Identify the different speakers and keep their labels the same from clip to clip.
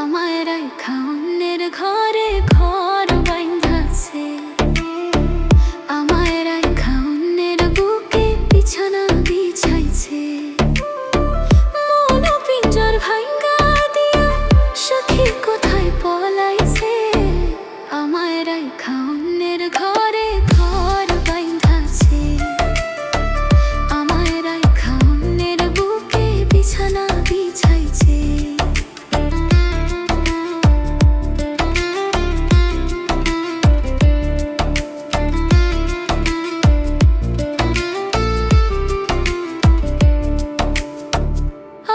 Speaker 1: আমায় রাইখা অন্যের ঘরে ঘর বাইন্ধাছে, আমায় রাইখা অন্যের বুকে বিছানা বিছাইছে। মন পিঞ্জর ভাঙ্গা দিয়া সখী কোথায় পলাইছে, আমায় রাইখা অন্যের ঘরে ঘর বাইন্ধাছে, আমায় রাইখা অন্যের বুকে বিছানা বিছাইছে।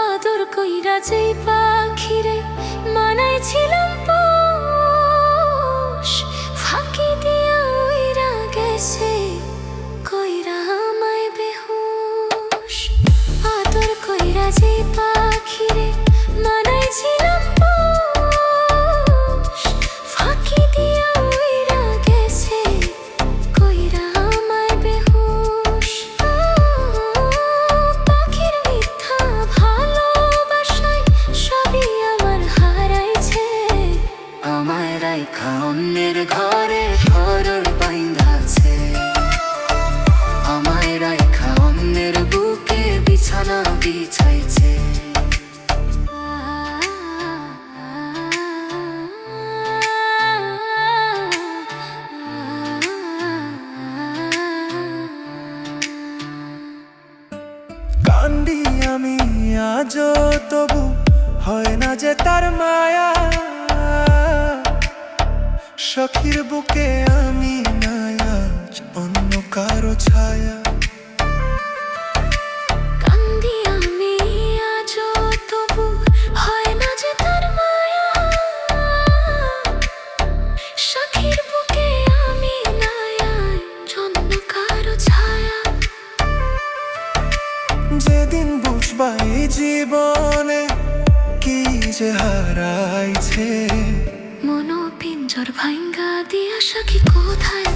Speaker 1: আদর কইরা যেই পাখিরে মানাইছিলাম পোষ, ফাঁকি দিয়া উইরা গেছে কইরা আমায় বেহুশ। আদর কইরা যেই পাখিরে মানাইছিলাম পোষ, ফাঁকি দিয়া উইরা গেছে কইরা আমায় বেহুশ। পাখির মিথ্যা ভালোবাসায় সবই আমার হারাইছে, আমায় রাইখা অন্যের ঘরে ঘর বাইন্ধাছে, আমায় রাইখা অন্যের বুকে বিছানা বিছাইছে।
Speaker 2: কান্দি আমি আজও, তবু হয় না যে তার মায়া। সখীর বুকে আমি নায়া, অন্য কারো ছায়া।
Speaker 1: কান্দি আমি আজও, তবু হয় না যে তার মায়া। সখীর বুকে আমি নায়া, অন্য কারো ছায়া।
Speaker 2: যেদিন বুঝবা এই জীবনে কি যে হারাইছে,
Speaker 1: মন পিঞ্জর ভাঙ্গা দিয়া সখী কোথায়